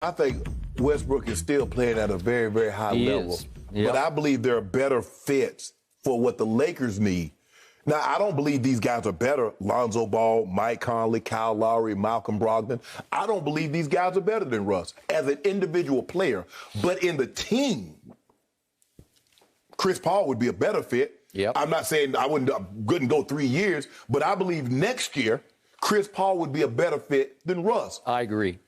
I think Westbrook is still playing at a very, very high level. Yep. But I believe there are better fits for what the Lakers need. Now, I don't believe these guys are better. Lonzo Ball, Mike Conley, Kyle Lowry, Malcolm Brogdon. I don't believe these guys are better than Russ as an individual player. But in the team, Chris Paul would be a better fit. Yep. I'm not saying I wouldn't go 3 years, but I believe next year, Chris Paul would be a better fit than Russ. I agree.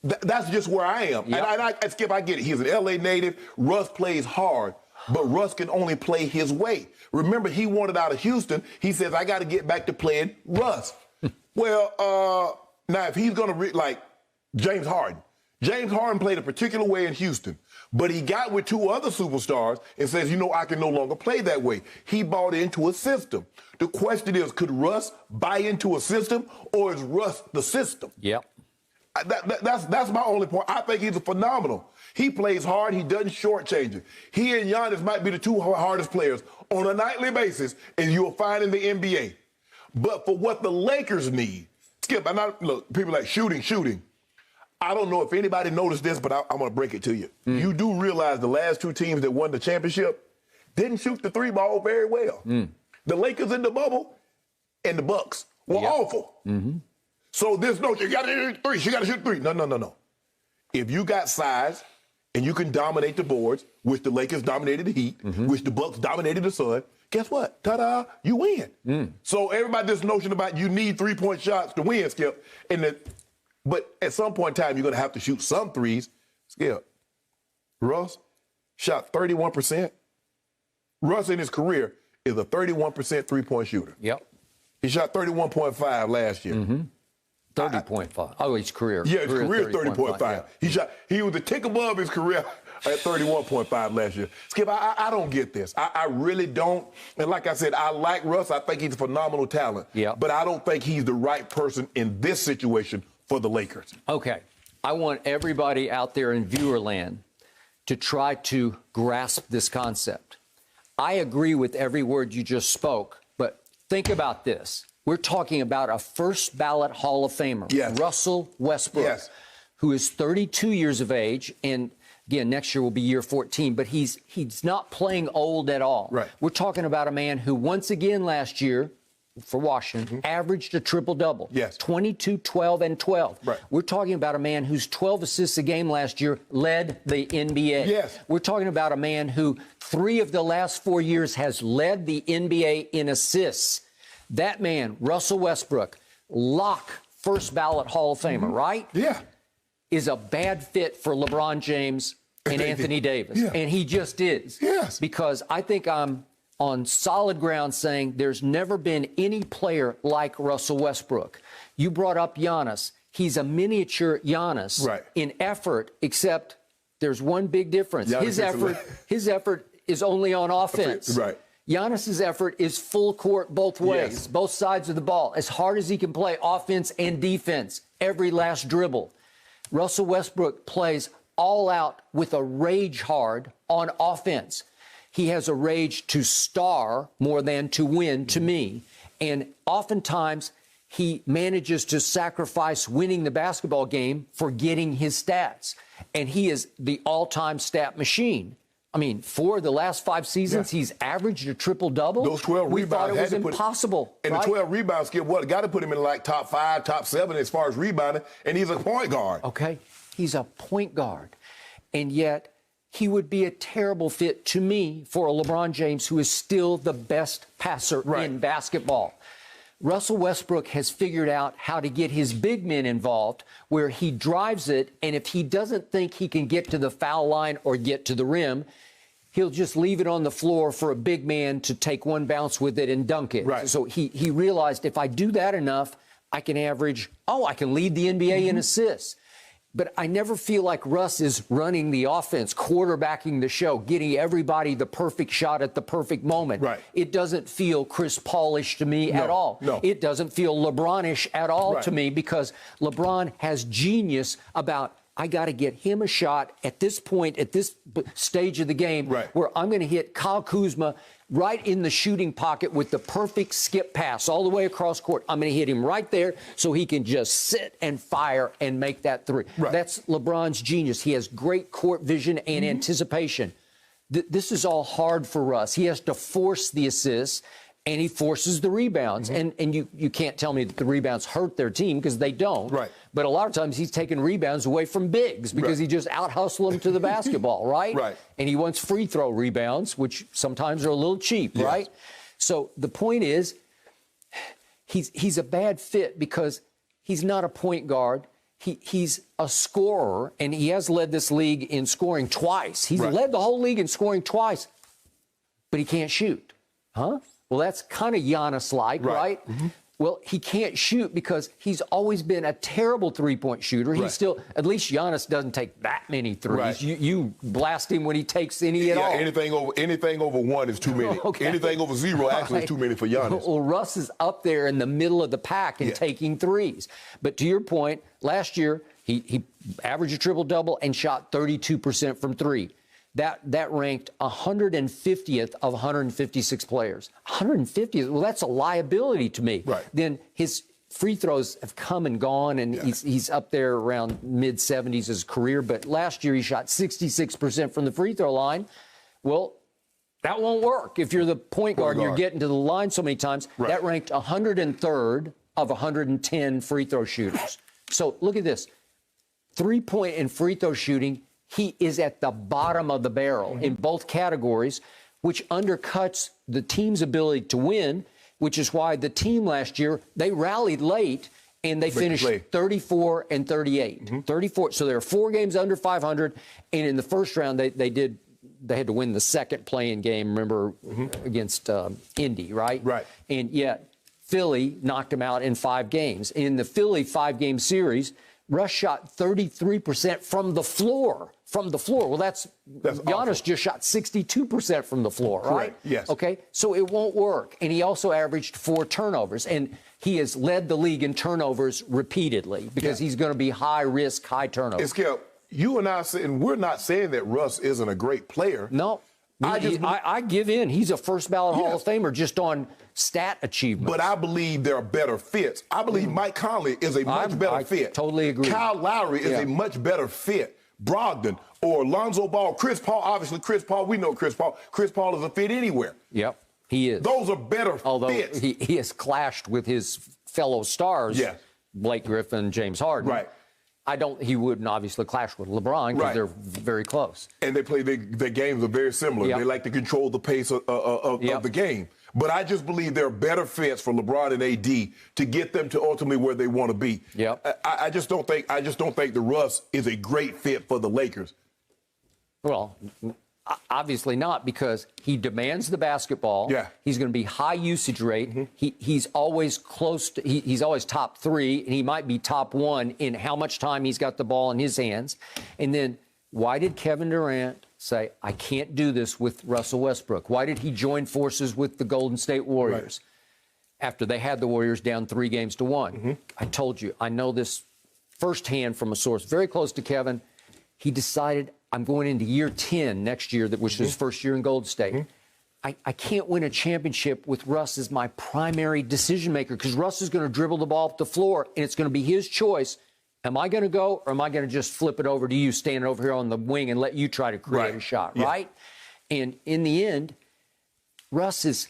That's just where I am. Yep. And Skip, I get it. He's an L.A. native. Russ plays hard, but Russ can only play his way. Remember, he wanted out of Houston. He says, I got to get back to playing Russ. Well, now if he's going to, like James Harden. James Harden played a particular way in Houston, but he got with two other superstars and says, I can no longer play that way. He bought into a system. The question is, could Russ buy into a system, or is Russ the system? Yep. That's my only point. I think he's phenomenal. He plays hard. He doesn't shortchange it. He and Giannis might be the two hardest players on a nightly basis, and you'll find in the NBA. But for what the Lakers need, Skip, look, people like shooting. I don't know if anybody noticed this, but I'm going to break it to you. You do realize the last two teams that won the championship didn't shoot the three ball very well. The Lakers in the bubble and the Bucks were awful. So there's no, you got to shoot three. You got to shoot three. No. If you got size and you can dominate the boards, which the Lakers dominated the Heat, which the Bucks dominated the Sun, guess what? Ta-da, you win. So everybody, this notion about you need three-point shots to win, Skip, but at some point in time, you're going to have to shoot some threes. Skip, Russ shot 31%. Russ in his career is a 31% three-point shooter. Yep. He shot 31.5 last year. 30.5. Oh, his career. Yeah, his career 30.5. Yeah. He was a tick above his career at 31.5 last year. Skip, I don't get this. I really don't. And like I said, I like Russ. I think he's a phenomenal talent. Yeah. But I don't think he's the right person in this situation for the Lakers. Okay. I want everybody out there in viewer land to try to grasp this concept. I agree with every word you just spoke, but think about this. We're talking about a first ballot Hall of Famer, Russell Westbrook, who is 32 years of age, and again, next year will be year 14, but he's not playing old at all. Right. We're talking about a man who once again last year for Washington averaged a triple-double. 22, 12, and 12. Right. We're talking about a man whose 12 assists a game last year led the NBA. We're talking about a man who 3 of the last 4 years has led the NBA in assists. That man, Russell Westbrook, lock first ballot Hall of Famer, right? Yeah. Is a bad fit for LeBron James and Anthony Davis. And he just is. Yes. Because I think I'm on solid ground saying there's never been any player like Russell Westbrook. You brought up Giannis. He's a miniature Giannis in effort, except there's one big difference. His effort is only on offense. Right. Giannis's effort is full court both ways, both sides of the ball, as hard as he can play offense and defense, every last dribble. Russell Westbrook plays all out with a rage hard on offense. He has a rage to star more than to win, to me. And oftentimes, he manages to sacrifice winning the basketball game for getting his stats. And he is the all-time stat machine. I mean, for the last 5 seasons, he's averaged a triple-double. Those 12 we rebounds thought it was impossible. And the 12 rebounds, Skip, got to put him in like top 5, top 7 as far as rebounding, and he's a point guard. Okay, he's a point guard. And yet, he would be a terrible fit to me for a LeBron James, who is still the best passer in basketball. Russell Westbrook has figured out how to get his big men involved where he drives it, and if he doesn't think he can get to the foul line or get to the rim, he'll just leave it on the floor for a big man to take one bounce with it and dunk it. Right. So he realized if I do that enough, I can average, I can lead the NBA in assists. But I never feel like Russ is running the offense, quarterbacking the show, getting everybody the perfect shot at the perfect moment. Right. It doesn't feel Chris Paul-ish to me at all. No. It doesn't feel LeBron-ish at all to me, because LeBron has genius about, I got to get him a shot at this point, at this stage of the game, where I'm going to hit Kyle Kuzma right in the shooting pocket with the perfect skip pass all the way across court. I'm going to hit him right there so he can just sit and fire and make that three. Right. That's LeBron's genius. He has great court vision and anticipation. This is all hard for Russ. He has to force the assists, and he forces the rebounds. And you can't tell me that the rebounds hurt their team, because they don't. Right. But a lot of times he's taking rebounds away from bigs because he just out-hustled them to the basketball, right? Right. And he wants free throw rebounds, which sometimes are a little cheap, right? So the point is, he's a bad fit because he's not a point guard. He's a scorer, and he has led this league in scoring twice. He's led the whole league in scoring twice, but he can't shoot. Huh? Well, that's kind of Giannis-like, right? Well, he can't shoot because he's always been a terrible three-point shooter. He's still, at least Giannis doesn't take that many threes. You blast him when he takes any at all. Anything over one is too many. Anything over zero actually is too many for Giannis. Well, Russ is up there in the middle of the pack and taking threes. But to your point, last year he averaged a triple-double and shot 32% from three. That ranked 150th of 156 players. 150th, well, that's a liability to me. Right. Then his free throws have come and gone, and he's up there around mid-70s his career. But last year he shot 66% from the free throw line. Well, that won't work. If you're the point guard and you're getting to the line so many times, that ranked 103rd of 110 free throw shooters. So look at this. Three-point and free throw shooting, he is at the bottom of the barrel in both categories, which undercuts the team's ability to win, which is why the team last year, they rallied late and they finished 34 and 38. 34. So they're 4 games under 500. And in the first round, they had to win the second play-in game, remember, against Indy, right? Right. And yet Philly knocked them out in 5 games. In the Philly 5-game series, Russ shot 33% from the floor. From the floor. Well, that's Giannis awful. just shot 62% from the floor, right? Correct. Yes. Okay, so it won't work. And he also averaged 4 turnovers. And he has led the league in turnovers repeatedly because he's going to be high risk, high turnover. And Skip, you and I saying we're not saying that Russ isn't a great player. No. I give in. He's a first ballot Hall of Famer just on stat achievements. But I believe there are better fits. I believe Mike Conley is a much better fit. Totally agree. Kyle Lowry is a much better fit. Brogdon or Lonzo Ball. Chris Paul, obviously Chris Paul, we know Chris Paul. Chris Paul is a fit anywhere. Yep, he is. Those are better Although fits. he has clashed with his fellow stars, Blake Griffin, James Harden. Right. He wouldn't obviously clash with LeBron because they're very close. And they play, their games are very similar. They like to control the pace of the game. But I just believe there are better fits for LeBron and AD to get them to ultimately where they want to be. I just don't think the Russ is a great fit for the Lakers. Well, obviously not, because he demands the basketball. He's going to be high usage rate. He's always close to, he's always top 3, and he might be top 1 in how much time he's got the ball in his hands. And then why did Kevin Durant say, I can't do this with Russell Westbrook? Why did he join forces with the Golden State Warriors after they had the Warriors down 3 games to 1? I told you, I know this firsthand from a source very close to Kevin. He decided, I'm going into year 10 next year, which is his first year in Golden State. I can't win a championship with Russ as my primary decision maker, because Russ is going to dribble the ball up the floor, and it's going to be his choice. Am I going to go, or am I going to just flip it over to you standing over here on the wing and let you try to create a shot, right? And in the end, Russ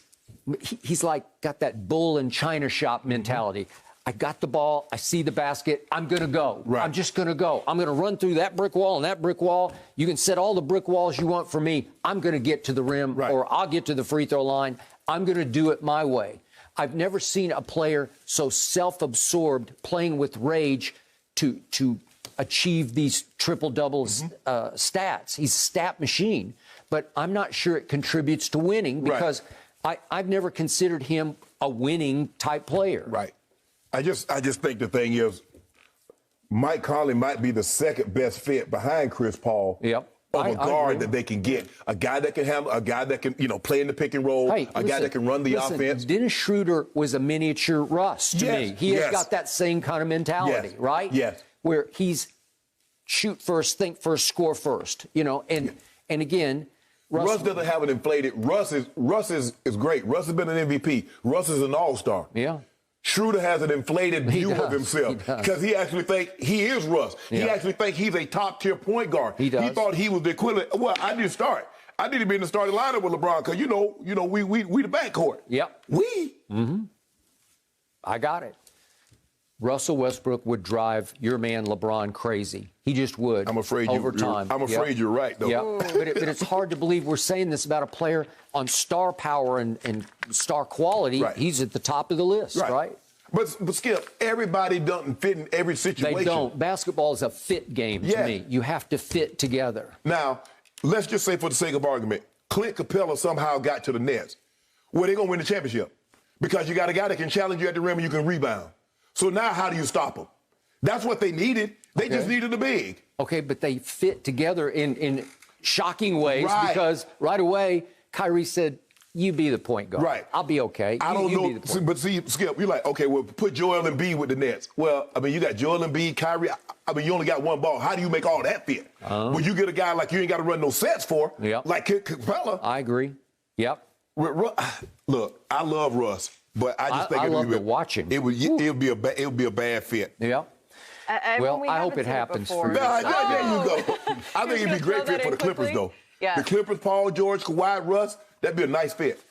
he's like got that bull in China shop mentality. I got the ball. I see the basket. I'm going to go. I'm just going to go. I'm going to run through that brick wall and that brick wall. You can set all the brick walls you want for me. I'm going to get to the rim, or I'll get to the free throw line. I'm going to do it my way. I've never seen a player so self-absorbed, playing with rage to achieve these triple-doubles stats. He's a stat machine. But I'm not sure it contributes to winning, because I've never considered him a winning type player. I just think the thing is, Mike Conley might be the second best fit behind Chris Paul. Of a guard that they can get, a guy that can handle, a guy that can, play in the pick and roll, guy that can run the offense. Dennis Schroeder was a miniature Russ to me. He has got that same kind of mentality, right? Where he's shoot first, think first, score first, and again, Russ doesn't have an inflated. Russ is great. Russ has been an MVP. Russ is an all-star. Yeah. Schroeder has an inflated view of himself because he actually think he is Russ. Yeah. He actually think he's a top-tier point guard. He does. He thought he was the equivalent. Well, I need to start. I need to be in the starting lineup with LeBron because we the backcourt. Yep. I got it. Russell Westbrook would drive your man LeBron crazy. He just would. I'm afraid over time. I'm afraid you're right, though. Yeah, but it's hard to believe we're saying this about a player on star power and star quality. Right. He's at the top of the list, right? But Skip, everybody doesn't fit in every situation. They don't. Basketball is a fit game to me. You have to fit together. Now, let's just say for the sake of argument, Clint Capella somehow got to the Nets. Well, they're going to win the championship because you got a guy that can challenge you at the rim and you can rebound. So now how do you stop them? That's what they needed. They just needed a big. Okay, but they fit together in shocking ways because right away Kyrie said, you be the point guard. Right. I'll be okay. I don't know. But see, Skip, you're like, okay, well, put Joel Embiid with the Nets. Well, I mean, you got Joel Embiid, Kyrie. I mean, you only got one ball. How do you make all that fit? When you get a guy like you ain't got to run no sets for, like Capella. I agree. Yep. Look, I love Russ, but I just think I love to watch him. It would be a bad fit. Yeah. Well, I hope it happens for you. There you go. I think it'd be a great fit for the Clippers, though. Yeah. The Clippers, Paul George, Kawhi, Russ, that'd be a nice fit.